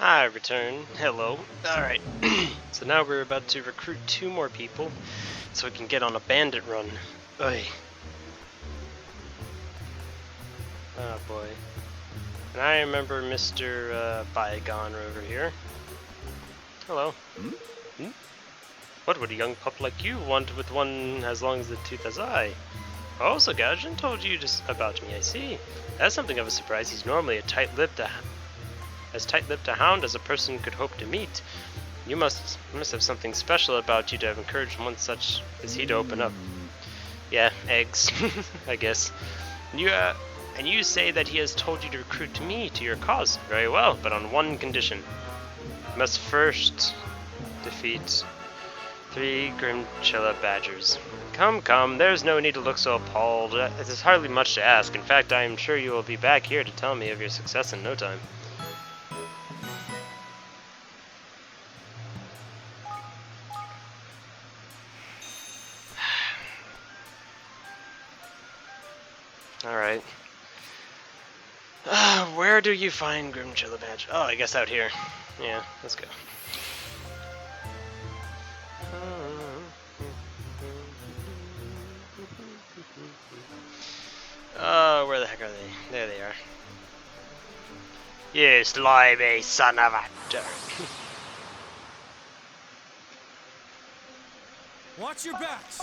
I return. Hello. Alright. So now we're about to recruit 2 more people so we can get on a bandit run. Oy. Oh boy. And I remember Mr. Bygone over here. Hello. Hmm? What would a young pup like you want with one as long as the tooth as I? Oh, so Gaijin told you just about me, I see. That's something of a surprise. He's normally as tight-lipped a hound as a person could hope to meet. You must have something special about you to have encouraged one such as he to open up. Yeah, eggs, I guess. And you say that he has told you to recruit me to your cause. Very well, but on one condition. You must first defeat 3 Grimchilla badgers. Come, there's no need to look so appalled. It is hardly much to ask. In fact, I am sure you will be back here to tell me of your success in no time. Alright. Where do you find Grimchilla badge? Oh, I guess out here. Yeah, let's go. Oh, where the heck are they? There they are. You slimy son of a... Watch your backs!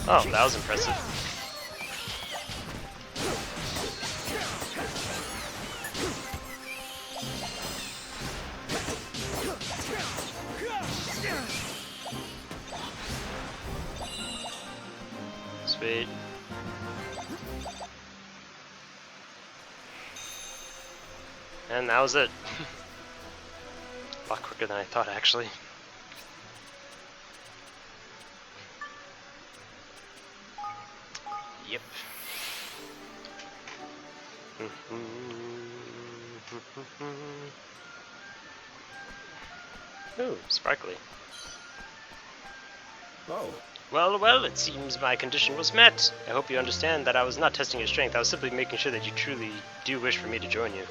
Oh, that was impressive. Sweet. And that was it. A lot quicker than I thought, actually. Yep. Ooh, sparkly. Oh. Well, it seems my condition was met. I hope you understand that I was not testing your strength. I was simply making sure that you truly do wish for me to join you.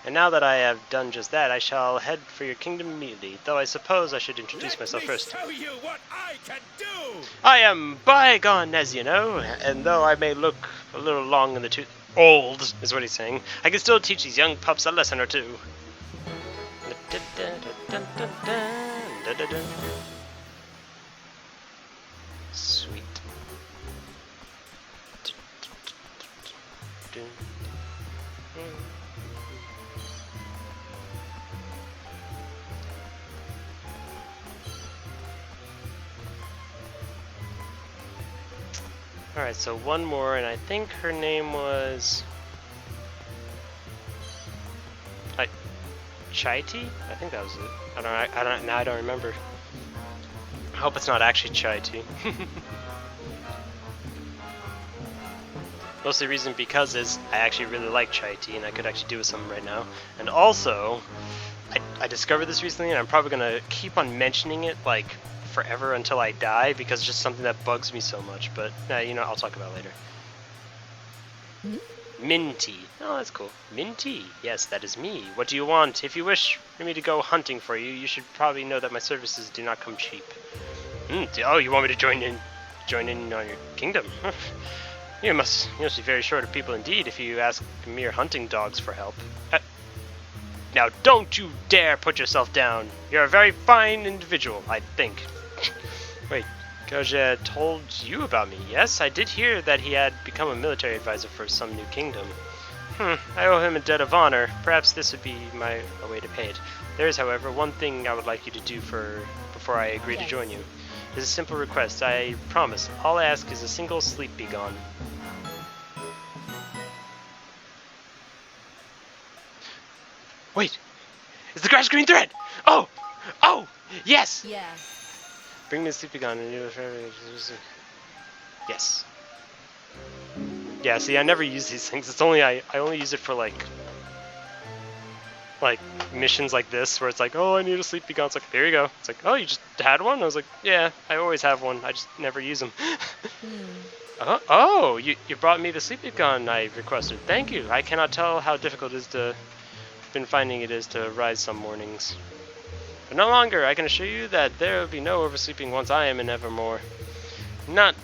And now that I have done just that, I shall head for your kingdom immediately, though I suppose I should introduce myself first. Let me show you what I can do! I am Bygone, as you know, and though I may look a little long in the tooth... Old, is what he's saying. I can still teach these young pups a lesson or two. Sweet. Alright, so one more, and I think her name was... Chai-Tea? I think that was it. I don't remember. I hope it's not actually Chai-Tea. Mostly the reason because is I actually really like Chai-Tea, and I could actually do with some right now. And also, I discovered this recently, and I'm probably gonna keep on mentioning it like forever until I die, because it's just something that bugs me so much. But you know, I'll talk about it later. Minty. Oh, that's cool. Minty. Yes, that is me. What do you want? If you wish for me to go hunting for you, you should probably know that my services do not come cheap. Oh, you want me to join in on your kingdom? You must be very short of people indeed if you ask mere hunting dogs for help. Now, don't you dare put yourself down. You're a very fine individual, I think. Wait, Goja told you about me, yes? I did hear that he had become a military advisor for some new kingdom. I owe him a debt of honor. Perhaps this would be a way to pay it. There is, however, one thing I would like you to do before I agree to join you. It's a simple request, I promise. All I ask is a single sleep be gone. Wait! It's the grass green thread! Oh! Yes! Yeah. Bring me a sleepy gun and you... Yes. Yeah, see, I never use these things. It's only I only use it for like missions like this, where it's like, oh, I need a sleepy gun. It's like, there you go. It's like, oh, you just had one? I was like, yeah, I always have one. I just never use them. Oh, you brought me the sleeping gun I requested. Thank you. I cannot tell how difficult it is been finding it is to rise some mornings. But no longer. I can assure you that there will be no oversleeping once I am in Evermore. Not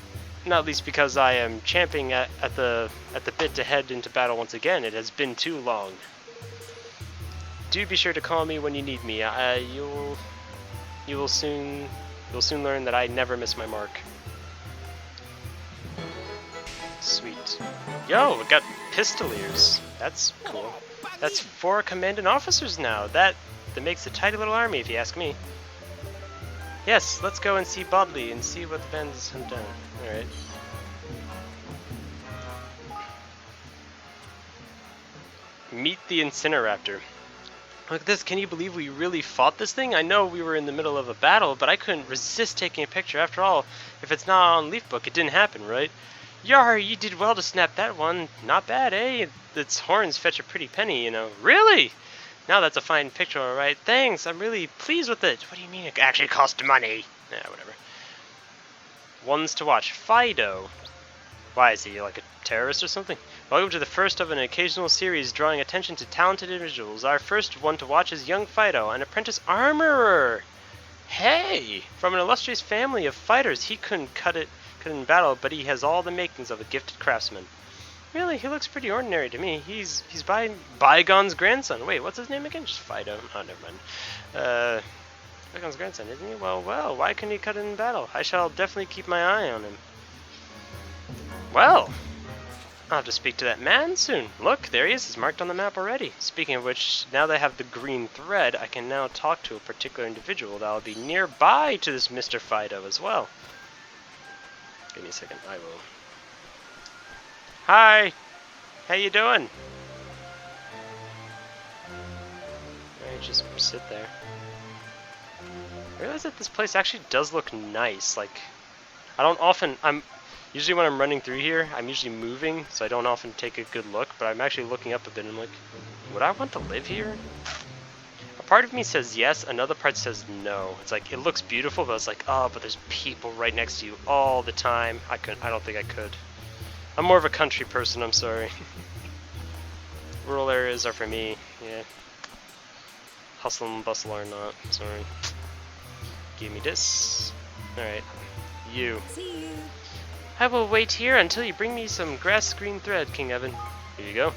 least because I am champing at the bit to head into battle once again. It has been too long. Do be sure to call me when you need me. You'll soon learn that I never miss my mark. Sweet. Yo, we got pistoliers. That's cool. That's 4 commandant officers now. That makes a tidy little army, if you ask me. Yes, let's go and see Bodley and see what the bandits have done. Alright. Meet the Incineraptor. Look at this, can you believe we really fought this thing? I know we were in the middle of a battle, but I couldn't resist taking a picture. After all, if it's not on Leafbook, it didn't happen, right? Yar, you did well to snap that one. Not bad, eh? Its horns fetch a pretty penny, you know. Really? Now that's a fine picture, alright. Thanks, I'm really pleased with it. What do you mean it actually cost money? Yeah, whatever. Ones to watch. Fido. Why, is he like a terrorist or something? Welcome to the first of an occasional series drawing attention to talented individuals. Our first one to watch is young Fido, an apprentice armorer. Hey! From an illustrious family of fighters, he couldn't cut it in battle, but he has all the makings of a gifted craftsman. Really, he looks pretty ordinary to me. He's Bygone's grandson. Wait, what's his name again? Just Fido. Oh, never mind. Bygone's grandson, isn't he? Well, why couldn't he cut it in battle? I shall definitely keep my eye on him. Well, I'll have to speak to that man soon. Look, there he is. He's marked on the map already. Speaking of which, now that I have the green thread, I can now talk to a particular individual that will be nearby to this Mr. Fido as well. Give me a second, I will. Hi! How you doing? Alright, just sit there. I realize that this place actually does look nice. Like, usually when I'm running through here, I'm usually moving, so I don't often take a good look, but I'm actually looking up a bit and I'm like, would I want to live here? A part of me says yes, another part says no. It's like, it looks beautiful, but it's like, oh, but there's people right next to you all the time. I don't think I could. I'm more of a country person, I'm sorry. Rural areas are for me, yeah. Hustle and bustle are not, sorry. Give me this. Alright. You. See you. I will wait here until you bring me some grass green thread, King Evan. Here you go.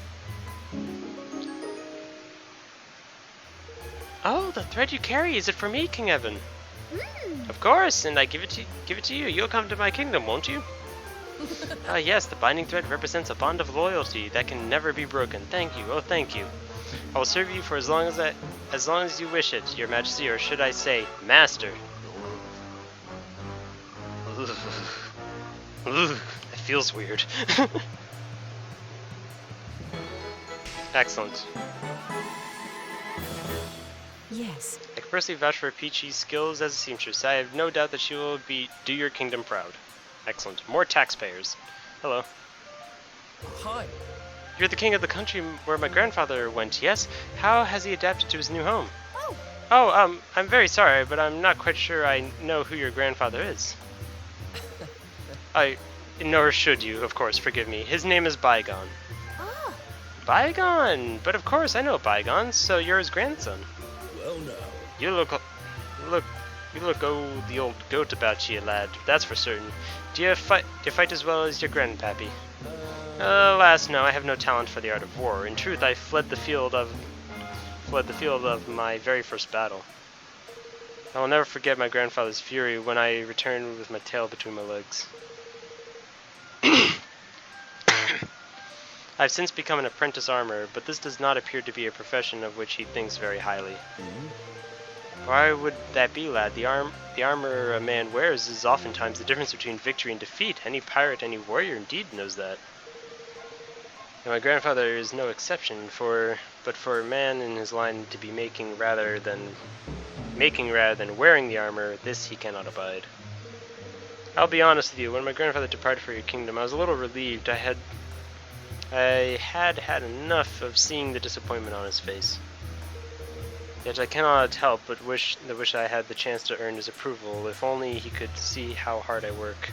Oh, the thread you carry, is it for me, King Evan? Of course, and I give it to you. You'll come to my kingdom, won't you? Ah, yes, the binding thread represents a bond of loyalty that can never be broken. Thank you, oh thank you. I will serve you for as long as you wish it, your majesty, or should I say, master. Ugh. Ugh, it feels weird. Excellent. Yes. I can personally vouch for Peachy's skills as a seamstress. I have no doubt that she will do your kingdom proud. Excellent. More taxpayers. Hello. Hi. You're the king of the country where my grandfather went, yes? How has he adapted to his new home? Oh, I'm very sorry, but I'm not quite sure I know who your grandfather is. Nor should you, of course, forgive me. His name is Bygone. Ah. Bygone! But of course, I know Bygone, so you're his grandson. Well, now. You look the old goat about you, lad. That's for certain. Do you fight as well as your grandpappy? Alas, no. I have no talent for the art of war. In truth, I fled the field of my very first battle. I will never forget my grandfather's fury when I returned with my tail between my legs. I've since become an apprentice armorer, but this does not appear to be a profession of which he thinks very highly. Why would that be, lad? The armor a man wears is oftentimes the difference between victory and defeat. Any pirate, any warrior indeed knows that. And my grandfather is no exception, but for a man in his line to be making rather than wearing the armor, this he cannot abide. I'll be honest with you, when my grandfather departed for your kingdom, I was a little relieved. I had enough of seeing the disappointment on his face. Yet I cannot help but wish I had the chance to earn his approval, if only he could see how hard I work.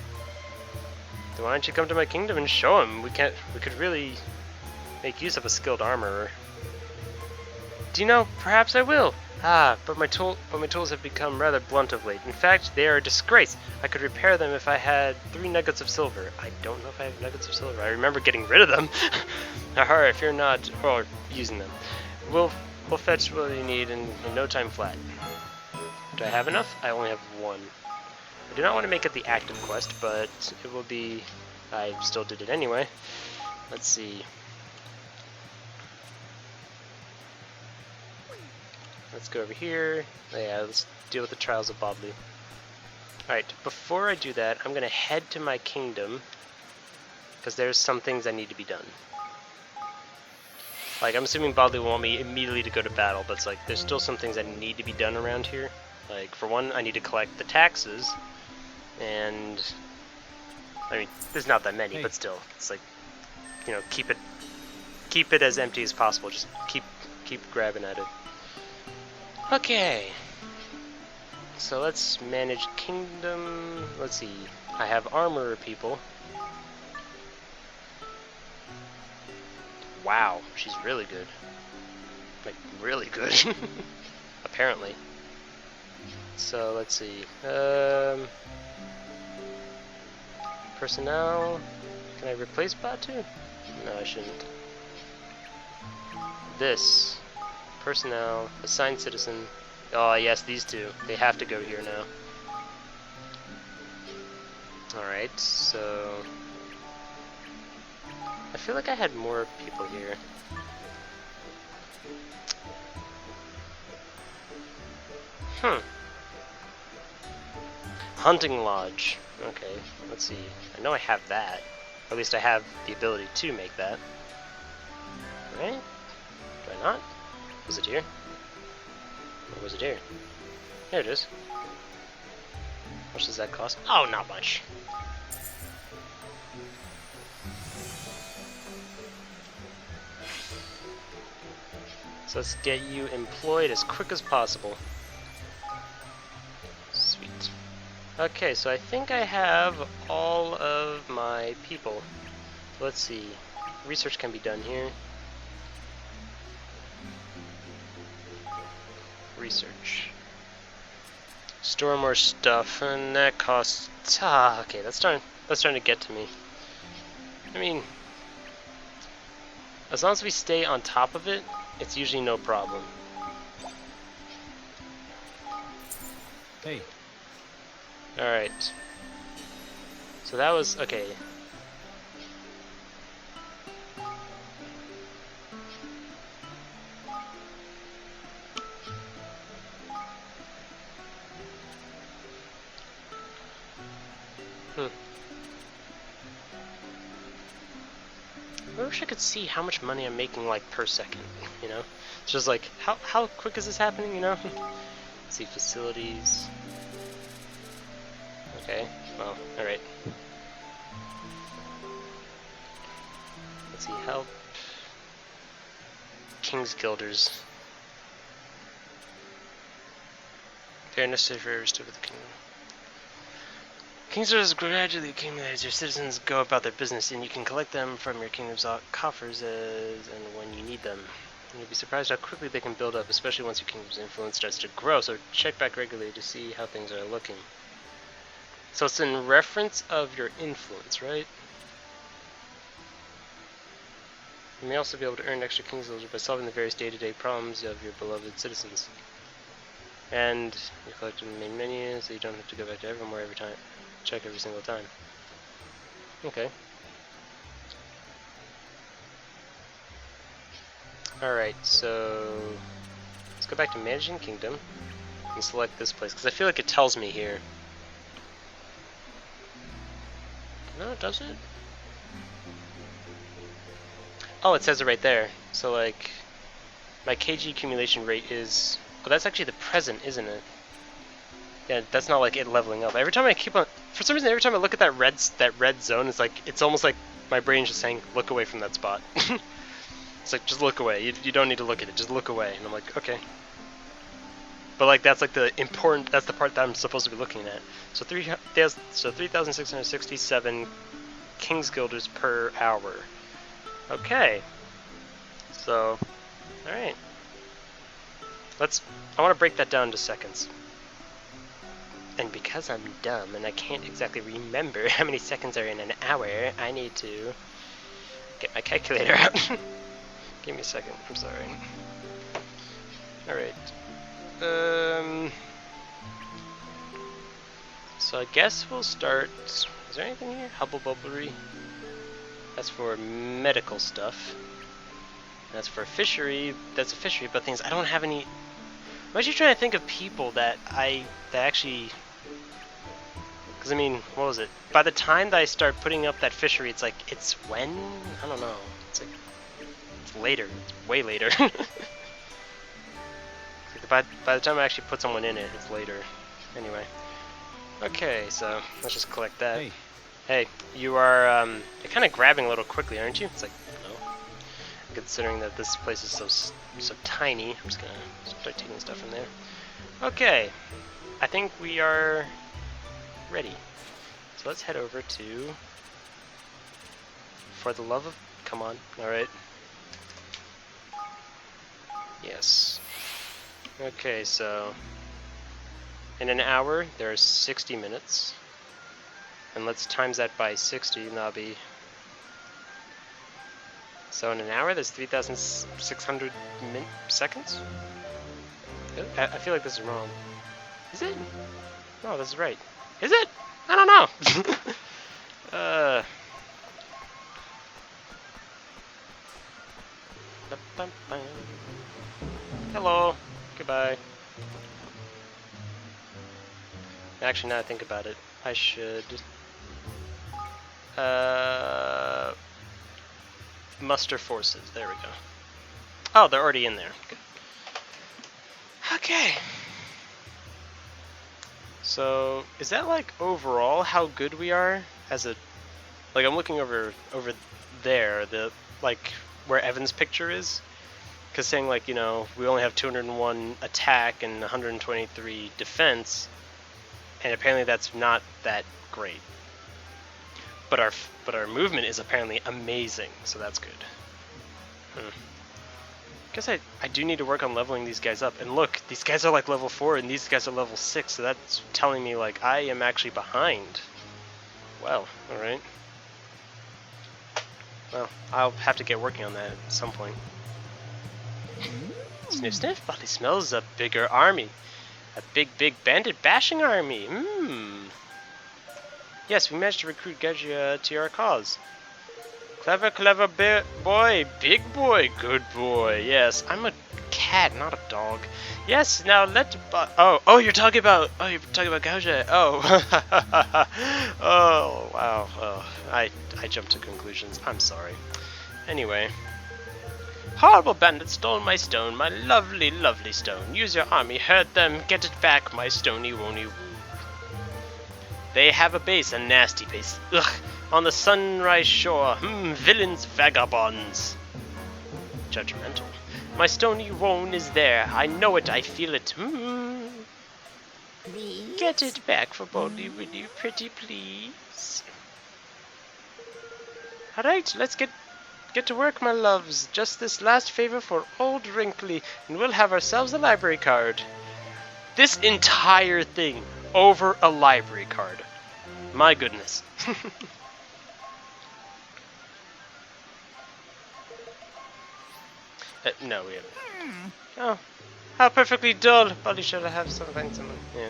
Then why don't you come to my kingdom and show him? We could really make use of a skilled armorer. Do you know, perhaps I will. But my tools have become rather blunt of late. In fact, they are a disgrace. I could repair them if I had 3 nuggets of silver. I don't know if I have nuggets of silver. I remember getting rid of them. Haha, if you're not, or using them. We'll fetch what you need in no time flat. Do I have enough? I only have 1. I do not want to make it the active quest, but it will be... I still did it anyway. Let's see. Let's go over here. Yeah, let's deal with the trials of Bobley. Alright, before I do that, I'm going to head to my kingdom, because there's some things that need to be done. Like, I'm assuming Bobley will want me immediately to go to battle, but it's like, there's still some things that need to be done around here. Like, for one, I need to collect the taxes, and... I mean, there's not that many, but still, it's like, you know, keep it as empty as possible. Just keep grabbing at it. Okay, so let's manage kingdom. Let's see, I have armorer people. Wow, she's really good. Like, really good. Apparently. So, let's see. Personnel. Can I replace Batu? No, I shouldn't. This. Personnel, assigned citizen. Oh yes, these two. They have to go here now. Alright, so... I feel like I had more people here. Hunting lodge. Okay, let's see. I know I have that. Or at least I have the ability to make that. Right? Do I not? Was it here? Or was it here? There it is. How much does that cost? Oh, not much. So let's get you employed as quick as possible. Sweet. Okay, so I think I have all of my people. Let's see. Research can be done here. Research. Store more stuff, and that costs... okay, that's starting to get to me. I mean, as long as we stay on top of it, it's usually no problem. Hey. Alright. So that was... okay. I wish I could see how much money I'm making, like, per second, you know? It's just like, how quick is this happening, you know? Let's see, facilities. Okay, well, alright. Let's see, help. King's Guilders. They are necessary for every step of the kingdom. King's Guilders gradually accumulate as your citizens go about their business, and you can collect them from your kingdom's coffers as and when you need them. And you'll be surprised how quickly they can build up, especially once your kingdom's influence starts to grow, so check back regularly to see how things are looking. So it's in reference of your influence, right? You may also be able to earn extra King's Guilders by solving the various day-to-day problems of your beloved citizens. And you collect in the main menu, so you don't have to go back to Evermore every time. Check every single time. Okay. Alright, so let's go back to Managing Kingdom and select this place, because I feel like it tells me here. No, does it? Oh, it says it right there. So, like, my KG accumulation rate is... oh, that's actually the present, isn't it? Yeah, that's not like it leveling up. Every time I keep on... for some reason, every time I look at that red zone, it's like... it's almost like my brain's just saying, look away from that spot. It's like, just look away. You don't need to look at it. Just look away. And I'm like, okay. But, like, that's like the important... that's the part that I'm supposed to be looking at. So 3,667 King's Guilders per hour. Okay. So, alright. I want to break that down to seconds. And because I'm dumb and I can't exactly remember how many seconds are in an hour, I need to get my calculator out. Give me a second, I'm sorry. Alright. So I guess we'll start... Is there anything here? Hubble Bubblery. That's for medical stuff. That's for fishery. That's a fishery, but things I don't have any... I'm actually trying to think of people that actually... Because, I mean, what was it? By the time that I start putting up that fishery, it's like, it's when? I don't know. It's like, it's later. It's way later. By the time I actually put someone in it, it's later. Anyway. Okay, so let's just collect that. Hey. Hey, you are, you're kind of grabbing a little quickly, aren't you? It's like, no. Considering that this place is so tiny, I'm just gonna start taking stuff from there. Okay, I think we are ready. So let's head over to... For the love of... Come on, alright. Yes. Okay, so... In an hour, there are 60 minutes. And let's times that by 60, and that'll be... So in an hour, there's 3,600 seconds? I feel like this is wrong. Is it? No, this is right. Is it? I don't know! Hello. Goodbye. Actually, now that I think about it, I should... muster forces. There we go. Oh, they're already in there. Good. Okay. So, is that like overall how good we are as a... Like, I'm looking over there, the like where Evan's picture is. Because saying like, you know, we only have 201 attack and 123 defense. And apparently that's not that great. But our movement is apparently amazing, so that's good. Guess I do need to work on leveling these guys up. And look, these guys are like level 4 and these guys are level 6, so that's telling me like I am actually behind. Well, alright. Well, I'll have to get working on that at some point. Sniff sniff, Body smells a bigger army. A big bandit bashing army. Yes, we managed to recruit Gajia to our cause. Clever boy, big boy, good boy. Yes, I'm a cat, not a dog. Yes, now oh, you're talking about Gajia. Oh, oh, wow. Oh, I jumped to conclusions. I'm sorry. Anyway. Horrible bandits stole my stone, my lovely, lovely stone. Use your army, hurt them, get it back, my stony wony. They have a base, a nasty base. Ugh, on the sunrise shore. Villains, vagabonds. Judgmental. My stony wone is there. I know it, I feel it. Please? Get it back for Boldy Willy, pretty please. Alright, let's get to work, my loves. Just this last favor for old Wrinkly, and we'll have ourselves a library card. This entire thing over a library card. My goodness. No, we haven't. Oh, how perfectly dull. Probably should I have something. Yeah,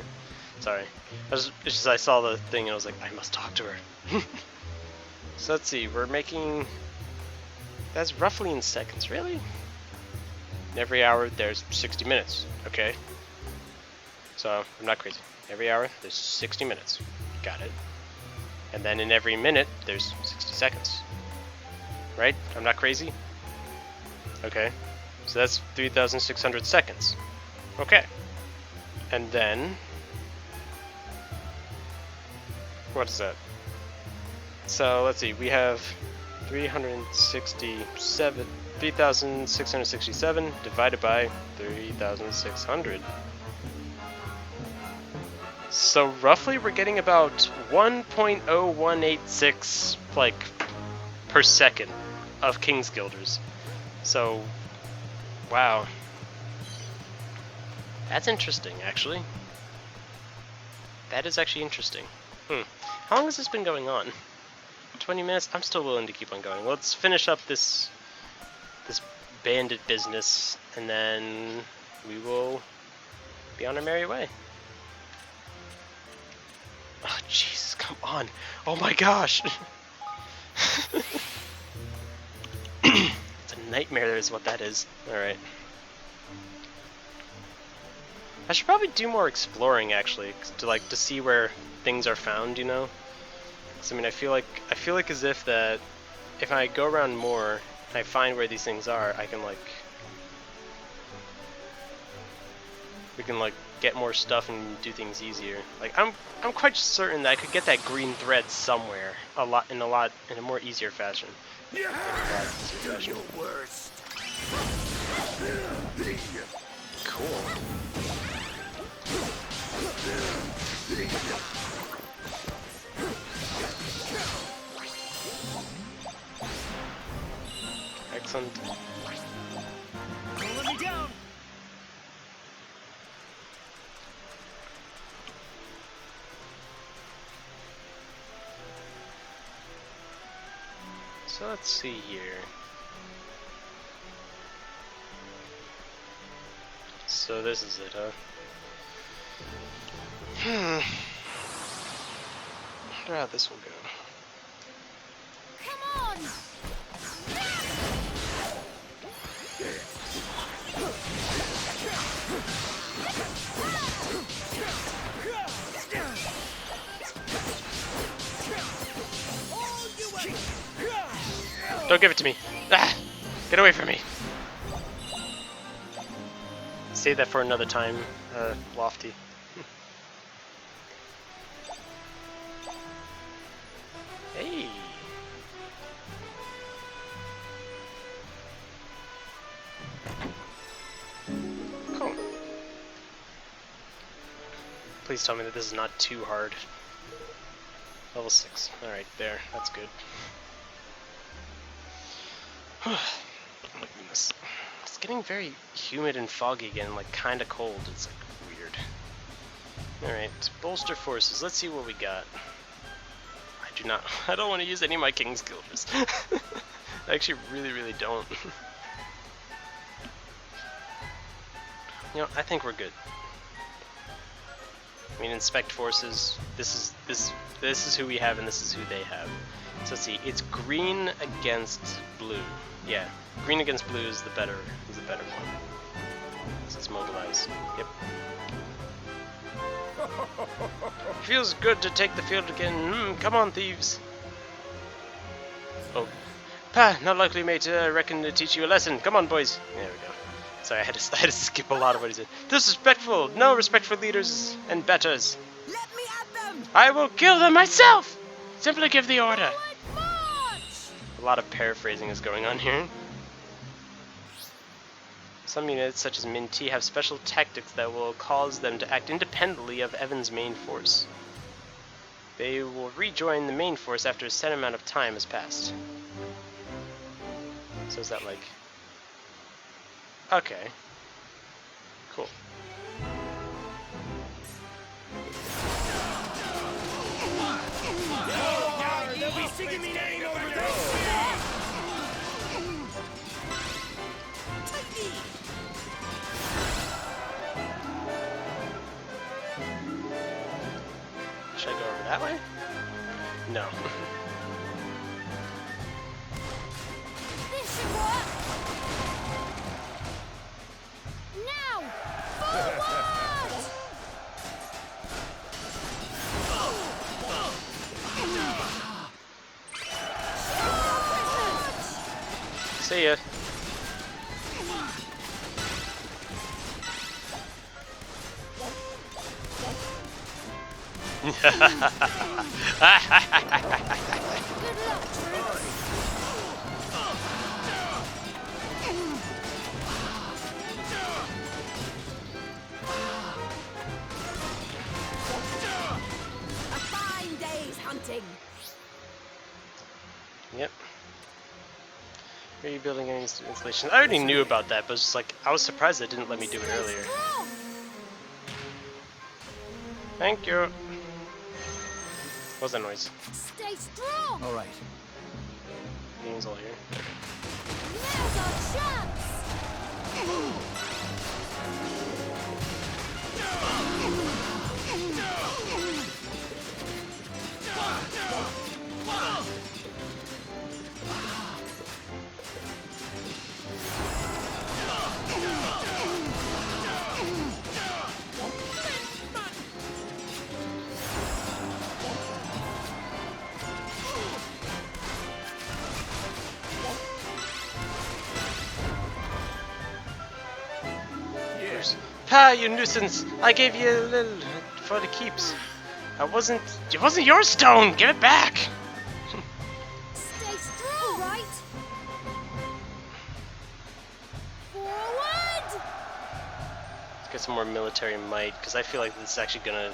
sorry. It's just I saw the thing and I was like, I must talk to her. So let's see. We're making. That's roughly in seconds, really? Every hour there's 60 minutes, okay? So, I'm not crazy. Every hour there's 60 minutes. Got it. And then in every minute there's 60 seconds. Right? I'm not crazy? Okay. So that's 3,600 seconds. Okay. And then... What is that? So, let's see. We have... 3,667 divided by 3,600. So roughly we're getting about 1.0186 like per second of King's Guilders. So wow. That's interesting actually. That is actually interesting. How long has this been going on? 20 minutes? I'm still willing to keep on going. Let's finish up this bandit business and then we will be on our merry way. Oh, Jesus, come on. Oh my gosh. It's a nightmare is what that is. Alright. I should probably do more exploring actually, to see where things are found, you know? 'Cause, I mean, I feel like as if that if I go around more and I find where these things are, I can we can get more stuff and do things easier. Like I'm quite certain that I could get that green thread somewhere in a more easier fashion. Yeah, do your worst. Cool. Excellent. Don't let me down. So let's see here. So this is it, huh? I wonder how this will go. Come on! Don't give it to me! Ah! Get away from me! Save that for another time, Lofty. Hey! Cool. Please tell me that this is not too hard. Level 6. Alright, there. That's good. Oh my goodness. It's getting very humid and foggy again, like kinda cold. It's like weird. Alright, bolster forces. Let's see what we got. I don't want to use any of my King's Guilders. I actually really don't. You know, I think we're good. I mean, inspect forces. This is who we have, and this is who they have. So let's see. It's green against blue. Yeah, green against blue is the better one. So it's mobilized. Yep. Feels good to take the field again. Come on, thieves. Oh, not likely, mate. I reckon to teach you a lesson. Come on, boys. There we go. Sorry, I had to skip a lot of what he said. Disrespectful. No respect for leaders and betters. Let me at them! I will kill them myself. Simply give the order. March! A lot of paraphrasing is going on here. Some units, such as Minty, have special tactics that will cause them to act independently of Evan's main force. They will rejoin the main force after a set amount of time has passed. So is that like... Okay. Cool. They'll be singing me name over there. Should I go over that way? No. This should work! Now! Forward! See ya. Good luck, troops! Are you building any installations? I already knew about that, but it's just like I was surprised it didn't let me do it earlier. Strong. Thank you. What's that noise? Stay strong. All right. Beans all here. Now's our chance. Pa, you nuisance! I gave you a little for the keeps. It wasn't your stone! Give it back! Stay strong. Right. Forward. Let's get some more military might, because I feel like this is actually gonna...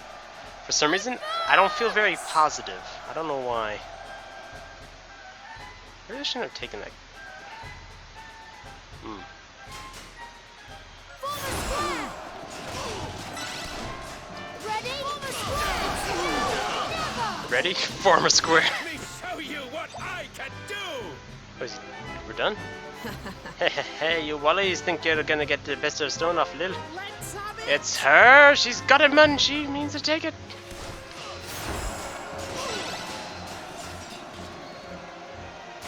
For some reason, I don't feel very positive. I don't know why. I really shouldn't have taken that. Form a square. Ready? Form a square. Never. Ready? Form a square. Let me show you what I can do! Oh, we're done? Hey, you wallies think you're gonna get the best of stone off Lil? Let's have it. It's her! She's got it, man! She means to take it!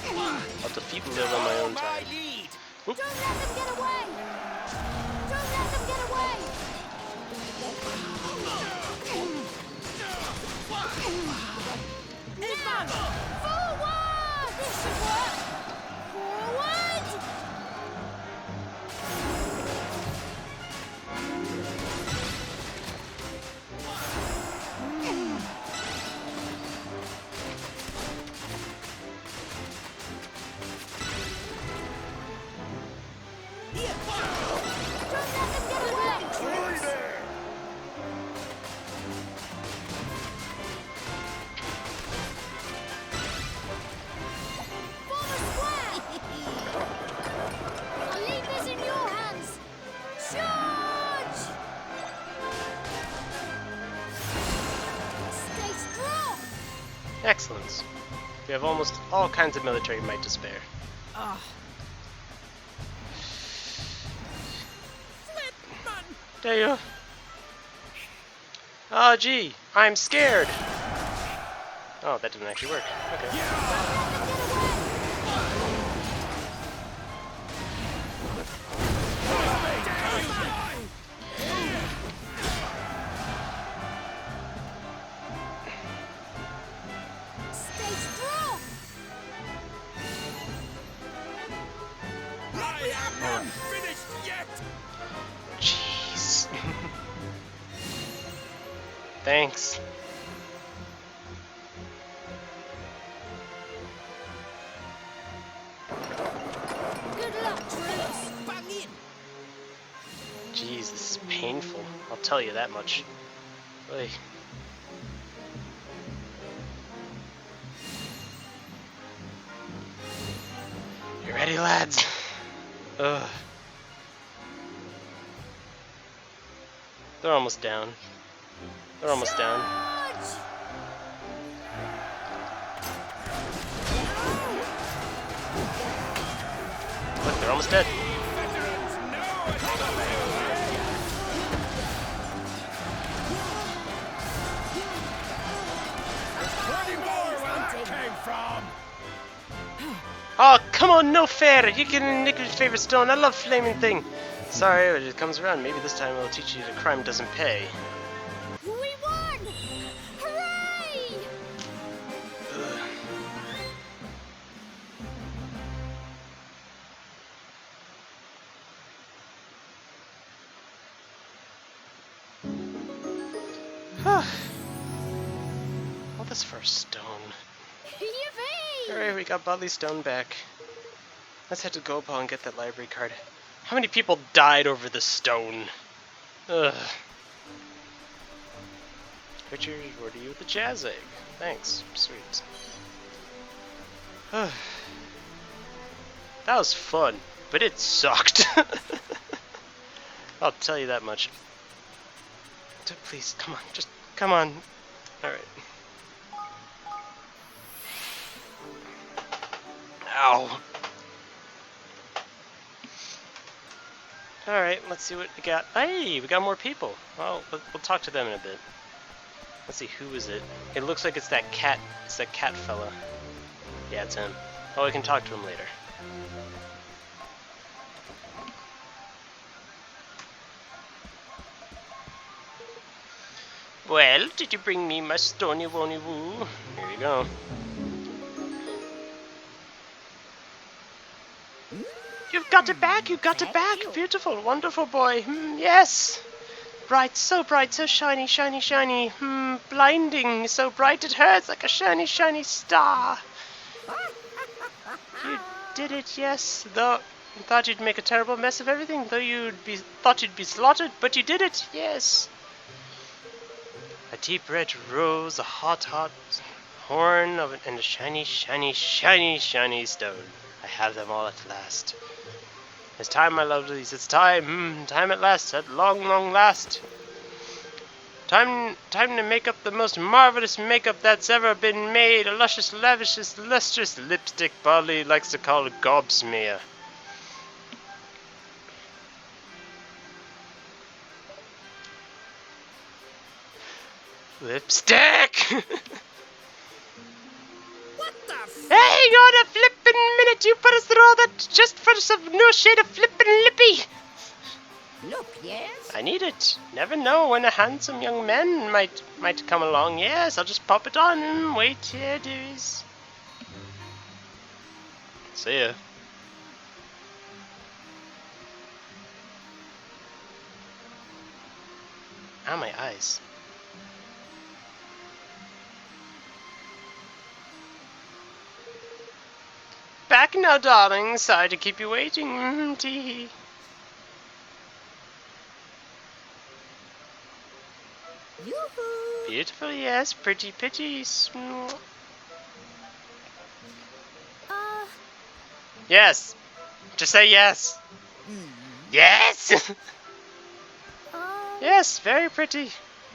I'll defeat Lil on my own My time. lead! Whoop. Don't let them get away. Don't let them get away. Now. Forward. This should work. Forward. Excellent. We have almost all kinds of military might to spare. There you. Oh, gee, I'm scared. Oh, that didn't actually work. Okay. Stay strong. I am not finished yet! Jeez. Thanks. Good luck, troops. Bang in! Jeez, this is painful. I'll tell you that much. Oy. You ready, lads? Ugh. They're almost down. They're almost down. Charge! Look, they're almost dead. Veterans, now at the Plenty more where that came from! Oh, come on, no fair! You can nick your favorite stone. I love flaming thing. Sorry, but it comes around. Maybe this time it'll teach you that crime doesn't pay. We won! Hooray! All this for a stone. Yippee! Alright, we got Bodley Stone back. Let's head to Gopal and get that library card. How many people died over the stone? Ugh. Richard, where do you with the jazz egg? Thanks. Sweet. That was fun, but it sucked. I'll tell you that much. Please, come on, just come on. Alright. Ow. Alright, let's see what we got. Hey, we got more people. Well, we'll talk to them in a bit. Let's see, who is it? It looks like it's that cat. It's that cat fella. Yeah, it's him. Oh, we can talk to him later. Well, did you bring me my stony wony woo? Here you go. You've got it back, you got it back. Beautiful, wonderful boy. Yes. Bright, so shiny, shiny, shiny. Blinding, so bright it hurts like a shiny, shiny star. You did it, yes. Though you thought you'd make a terrible mess of everything, though thought you'd be slaughtered, but you did it, yes. A deep red rose, a hot horn of and a shiny, shiny, shiny, shiny stone. I have them all at last. It's time, my lovelies, it's time. Time at last, at long, long last. Time to make up the most marvelous makeup that's ever been made. A luscious, lavish, lustrous lipstick Bodley likes to call gobsmear. Lipstick! What the f? Hang on a flippin' minute, you put us through all that just for some new shade of flippin' lippy! Look, yes? I need it. Never know when a handsome young man might come along. Yes, I'll just pop it on and wait here, dearies. See ya. Ah, my eyes. Back now, darling. Sorry to keep you waiting. Tee. Yoo-hoo! Beautiful, yes. Pretty, pretty. Yes. Just say yes. Yes. Yes, very pretty.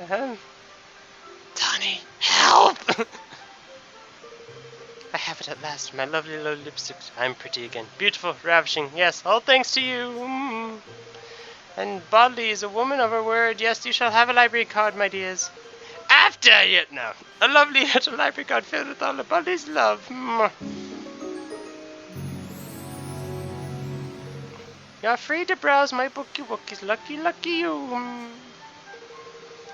Donnie, help! I have it at last, my lovely low lipstick. I'm pretty again. Beautiful, ravishing, yes, all thanks to you. And Bodley is a woman of her word. Yes, you shall have a library card, my dears. After yet now. A lovely little library card filled with all of Bodley's love. You're free to browse my bookie wookies. Lucky, lucky you.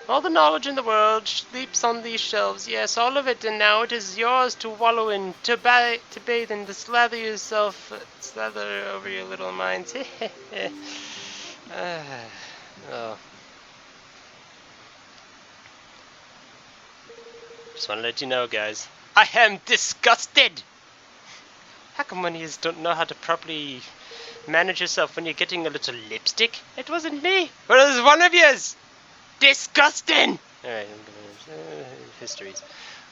All the knowledge in the world sleeps on these shelves. Yes, all of it, and now it is yours to wallow in, to bathe in, to slather yourself, slather over your little minds. Oh. Just want to let you know, guys. I am disgusted! How come one of you don't know how to properly manage yourself when you're getting a little lipstick? It wasn't me, but it was one of yous! Disgusting! Alright, histories.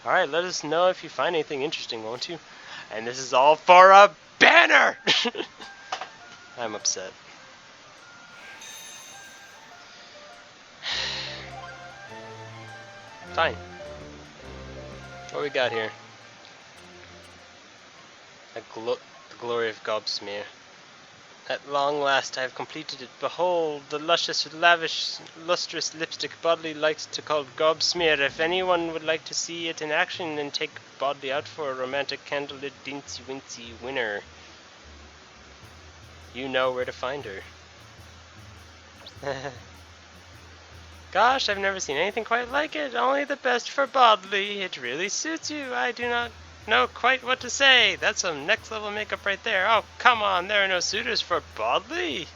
Alright, let us know if you find anything interesting, won't you? And this is all for a banner! I'm upset. Fine. What we got here? The glory of gobsmear. At long last I have completed it. Behold, the luscious, lavish, lustrous lipstick Bodley likes to call gobsmear. If anyone would like to see it in action, then take Bodley out for a romantic candlelit dincy wincy winner. You know where to find her. Gosh, I've never seen anything quite like it. Only the best for Bodley. It really suits you. I do not know quite what to say. That's some next level makeup right there. Oh, come on. There are no suitors for Bodley.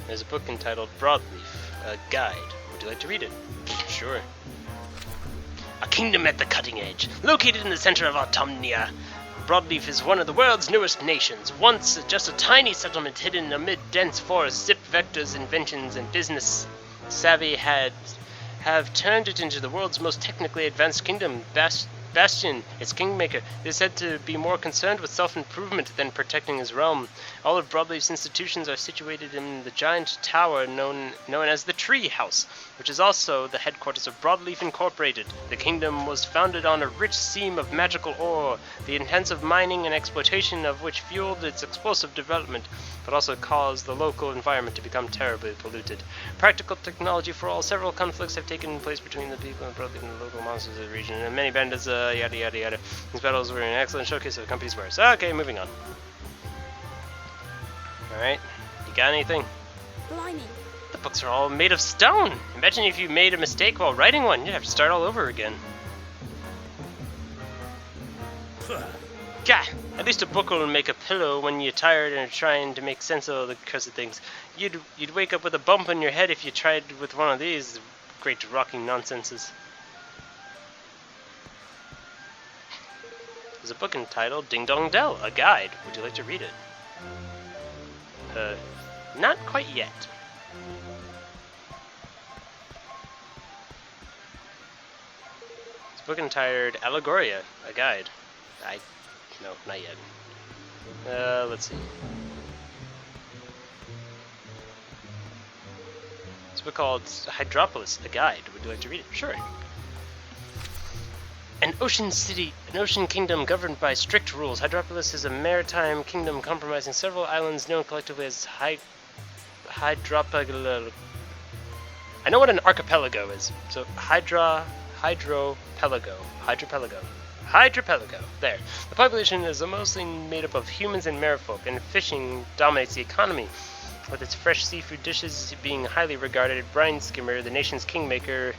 There's a book entitled Broadleaf, a guide. Would you like to read it? Sure. A kingdom at the cutting edge, located in the center of Autumnia. Broadleaf is one of the world's newest nations. Once just a tiny settlement hidden amid dense forests, zip vectors, inventions, and business savvy have turned it into the world's most technically advanced kingdom. Bastion, its kingmaker, is said to be more concerned with self-improvement than protecting his realm. All of Broadleaf's institutions are situated in the giant tower known as the Tree House, which is also the headquarters of Broadleaf Incorporated. The kingdom was founded on a rich seam of magical ore, the intensive mining and exploitation of which fueled its explosive development, but also caused the local environment to become terribly polluted. Practical technology for all, several conflicts have taken place between the people of Broadleaf and the local monsters of the region, and many bandits, yada yada yada. These battles were an excellent showcase of the company's wares. Okay, moving on. Alright, you got anything? Blimey. The books are all made of stone! Imagine if you made a mistake while writing one, you'd have to start all over again. Gah! At least a book will make a pillow when you're tired and are trying to make sense of the cursed things. You'd wake up with a bump on your head if you tried with one of these great rocking nonsenses. There's a book entitled Ding Dong Dell, a guide. Would you like to read it? Not quite yet. There's a book entitled Allegoria, a guide. No, not yet. Let's see. There's a book called Hydropolis, a guide. Would you like to read it? Sure. An ocean kingdom governed by strict rules. Hydropolis is a maritime kingdom comprising several islands known collectively as Hydropelago. I know what an archipelago is. So Hydropelago. There. The population is mostly made up of humans and merfolk, and fishing dominates the economy, with its fresh seafood dishes being highly regarded. Brine Skimmer, the nation's kingmaker,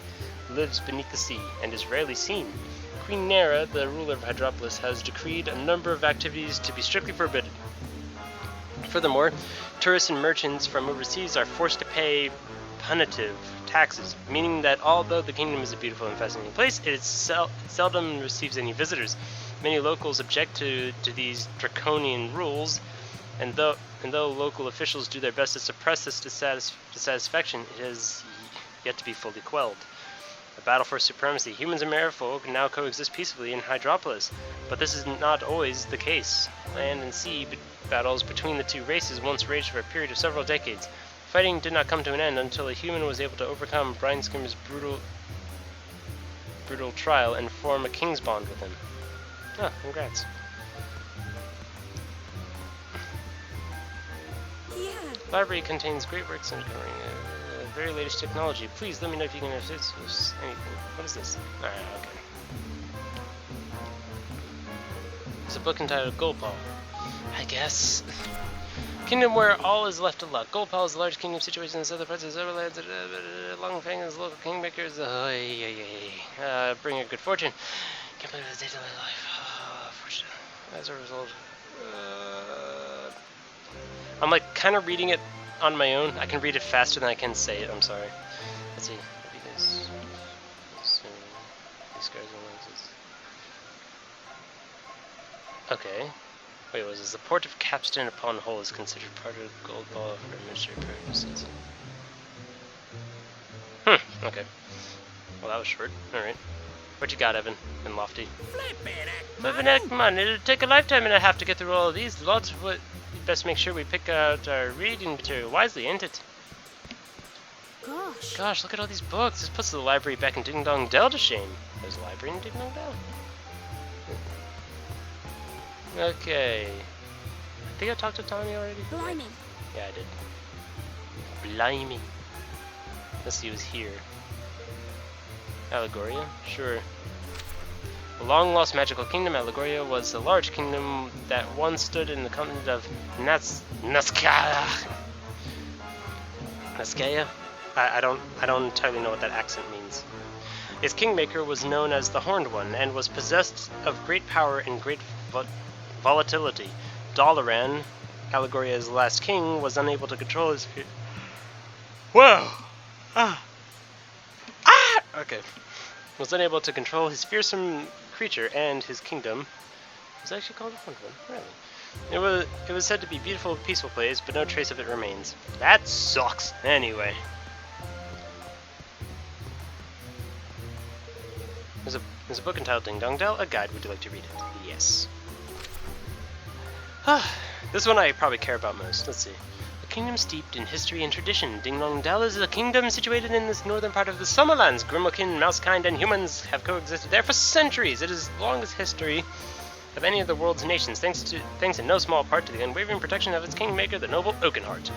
lives beneath the sea and is rarely seen. Queen Nera, the ruler of Hydropolis, has decreed a number of activities to be strictly forbidden. Furthermore, tourists and merchants from overseas are forced to pay punitive taxes, meaning that although the kingdom is a beautiful and fascinating place, it seldom receives any visitors. Many locals object to these draconian rules, and though local officials do their best to suppress this dissatisfaction, it has yet to be fully quelled. A battle for supremacy. Humans and merfolk now coexist peacefully in Hydropolis, but this is not always the case. Land and sea battles between the two races once raged for a period of several decades. Fighting did not come to an end until a human was able to overcome Brine Skimmer's brutal trial and form a king's bond with him. Ah, congrats. Yeah. Library contains great works and covering very latest technology. Please let me know if you can assist with anything. What is this? Alright, okay. It's a book entitled Gold Ball. I guess. Kingdom where all is left to luck. Gold Ball is a large kingdom situated in the southern parts of the Everlands. Longfang is local kingmakers. Bring a good fortune. Can't believe the day-to-day life. Fortune. As a result. I'm like kind of reading it on my own. I can read it faster than I can say it. I'm sorry. Let's see. These scars and lenses. Okay. Wait, what is this? The port of Capstan upon Hull is considered part of the Gold Ball for administrative purposes. Okay. Well, that was short. Alright. What you got, Evan and Lofty? Flippin' heck, come on. It'll take a lifetime and a half to get through all of these. Lots of what. Best make sure we pick out our reading material wisely, ain't it? Gosh, look at all these books. This puts the library back in Ding Dong Dell to shame. There's a library in Ding Dong Dell. Okay. I think I talked to Tommy already. Blimey. Yeah, I did. Blimey. Let's see who's here. Allegoria? Sure. A long-lost magical kingdom, Allegoria was a large kingdom that once stood in the continent of Nazcaya. I don't entirely know what that accent means. Its kingmaker was known as the Horned One and was possessed of great power and great volatility. Dalaran, Allegoria's last king, was unable to control his fear. Whoa! Okay. Was unable to control his fearsome creature and his kingdom. was actually called a haunted one. Really? It was said to be a beautiful, peaceful place, but no trace of it remains. That sucks. Anyway. There's a book entitled Ding Dong Dell, a guide. Would you like to read it? Yes. This one I probably care about most. Let's see. A kingdom steeped in history and tradition. Ding Dong Dell is a kingdom situated in this northern part of the Summerlands. Grimalkin, Mousekind, and humans have coexisted there for centuries. It is the longest history of any of the world's nations, thanks in no small part to the unwavering protection of its kingmaker, the noble Oakenheart.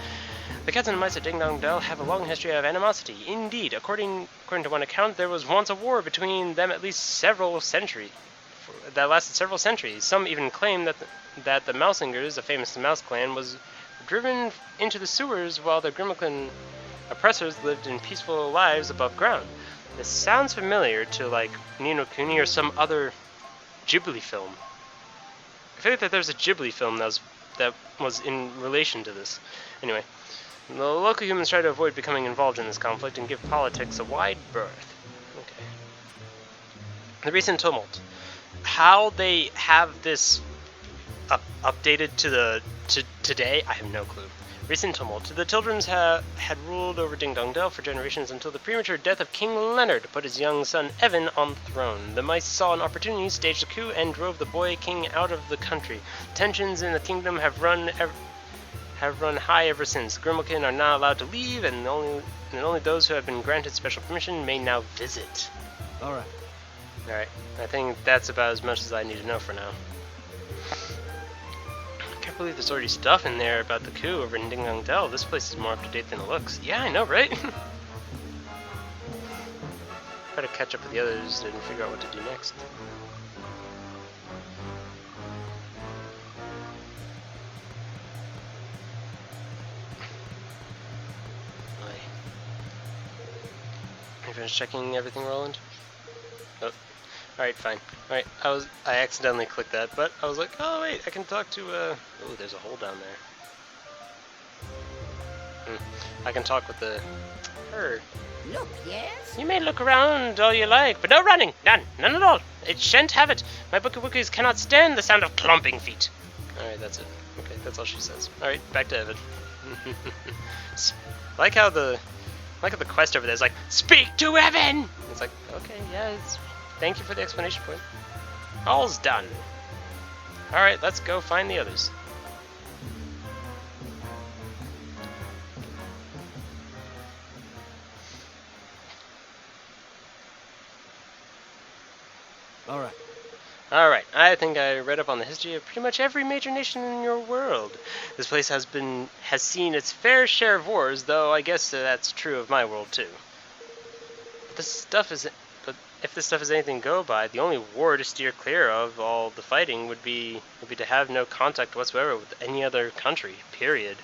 The cats and mice of Ding Dong Dell have a long history of animosity. Indeed, according to one account, there was once a war between them that lasted several centuries. Some even claim that the Mousingers, a famous mouse clan, was driven into the sewers while the Grimalkin oppressors lived in peaceful lives above ground. This sounds familiar to like Ni no Kuni or some other Ghibli film. I feel like that there's a Ghibli film that was in relation to this. Anyway, the local humans try to avoid becoming involved in this conflict and give politics a wide berth. Okay. The recent tumult. How they have this updated to today, I have no clue. Recent tumult. The Childrens had ruled over Ding Dong Dell for generations until the premature death of King Leonard put his young son Evan on the throne. The mice saw an opportunity, staged a coup, and drove the boy king out of the country. Tensions in the kingdom have run high ever since. Grimalkin are not allowed to leave, and only those who have been granted special permission may now visit. Alright. I think that's about as much as I need to know for now. I can't believe there's already stuff in there about the coup over in Ding Dong Dell. This place is more up to date than it looks. Yeah, I know, right? Try to catch up with the others and figure out what to do next. You finished checking everything, Roland? Oh. Alright, fine. Alright, I accidentally clicked that, but I was like, oh wait, I can talk to, oh, there's a hole down there. I can talk with her. Look, yes? You may look around all you like, but no running! None at all! It shan't have it! My Bookie Wookies cannot stand the sound of clumping feet! Alright, that's it. Okay, that's all she says. Alright, back to Evan. like how the quest over there is like, speak to Evan! It's like, okay, yeah, thank you for the explanation point. All's done. Alright, let's go find the others. Alright, I think I read up on the history of pretty much every major nation in your world. This place has seen its fair share of wars, though I guess that's true of my world too. But if this stuff is anything to go by, the only war to steer clear of all the fighting would be to have no contact whatsoever with any other country, period.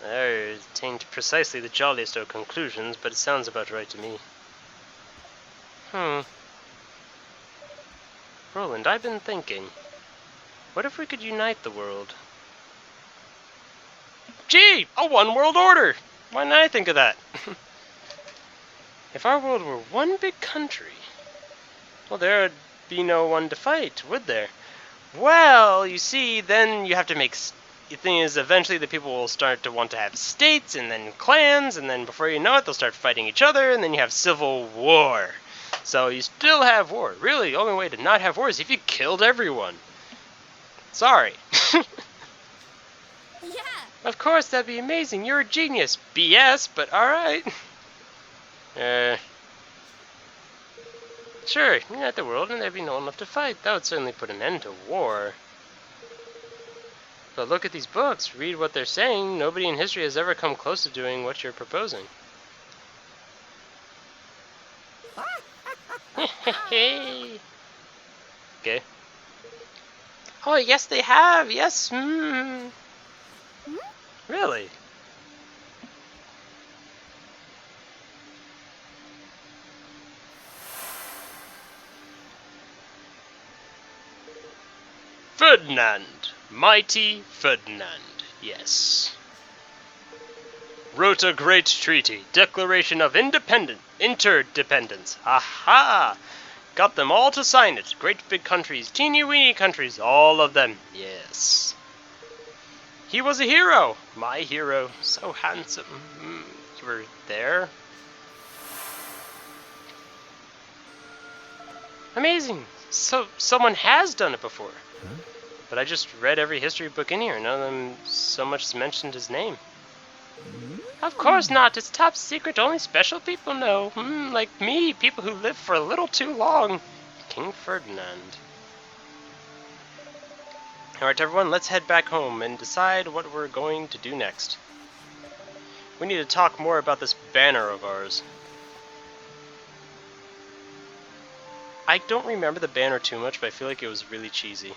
I attained precisely the jolliest of conclusions, but it sounds about right to me. Roland, I've been thinking. What if we could unite the world? Gee! A one world order! Why didn't I think of that? If our world were one big country, well, there would be no one to fight, would there? Well, you see, then you have to make... The thing is, eventually the people will start to want to have states, and then clans, and then before you know it, they'll start fighting each other, and then you have civil war. So you still have war. Really, the only way to not have war is if you killed everyone. Sorry. Yeah. Of course, that'd be amazing. You're a genius. BS, but alright. Sure, unite the world and there'd be no one left to fight. That would certainly put an end to war. But look at these books. Read what they're saying. Nobody in history has ever come close to doing what you're proposing. Okay. Oh, yes, they have. Yes. Really? Ferdinand. Mighty Ferdinand. Yes. Wrote a great treaty. Declaration of Interdependence. Aha! Got them all to sign it. Great big countries, teeny weeny countries, all of them. Yes. He was a hero. My hero. So handsome. You were there? Amazing. So, someone has done it before. Huh? But I just read every history book in here. None of them so much as mentioned his name. Of course not. It's top secret. Only special people know. Like me. People who live for a little too long. King Ferdinand. Alright everyone, let's head back home and decide what we're going to do next. We need to talk more about this banner of ours. I don't remember the banner too much, but I feel like it was really cheesy.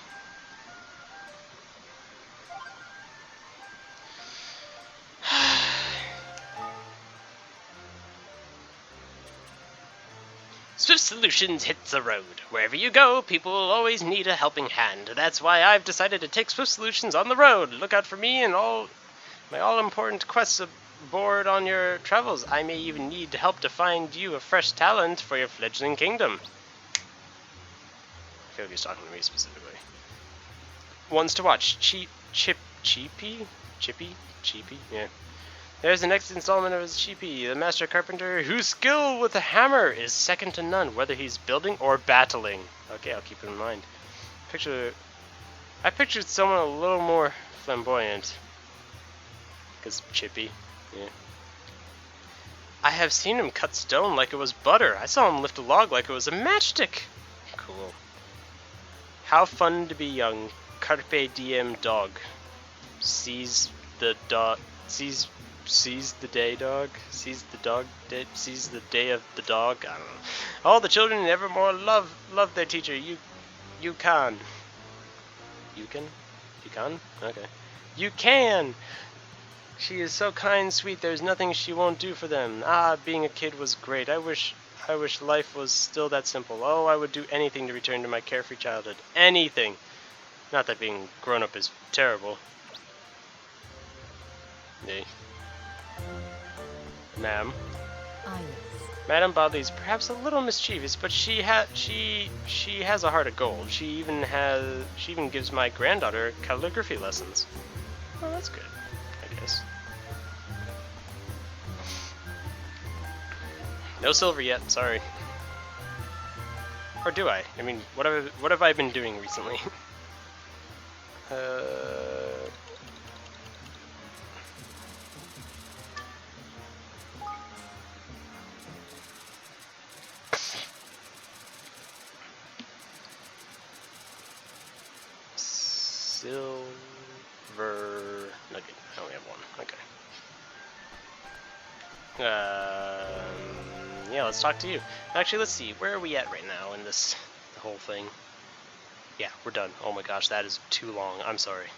Swift Solutions hits the road. Wherever you go, people will always need a helping hand. That's why I've decided to take Swift Solutions on the road. Look out for me and all my all-important quests aboard on your travels. I may even need help to find you a fresh talent for your fledgling kingdom. I feel like he's talking to me specifically. Ones to watch. Chippy? Yeah. There's the next installment of his Chippy, the master carpenter whose skill with a hammer is second to none, whether he's building or battling. Okay, I'll keep it in mind. I pictured someone a little more flamboyant. Because Chippy, yeah. I have seen him cut stone like it was butter. I saw him lift a log like it was a matchstick. Cool. How fun to be young. Carpe diem dog. Seize the dog. Seize the day dog. Seize the day of the dog. I don't know. All the children evermore love their teacher. You can. You can? Okay. You can! She is so kind, sweet, there's nothing she won't do for them. Ah, being a kid was great. I wish life was still that simple. Oh, I would do anything to return to my carefree childhood. Anything. Not that being grown up is terrible. Nay. Ma'am. Ah, yes. Madame Bodley is perhaps a little mischievous, but she has a heart of gold. She even gives my granddaughter calligraphy lessons. Oh, that's good, I guess. No silver yet, sorry. Or do I? I mean, what have I been doing recently? Silver nugget. I only have one. Okay. Yeah, let's talk to you. Actually, let's see. Where are we at right now in the whole thing? Yeah, we're done. Oh my gosh, that is too long. I'm sorry.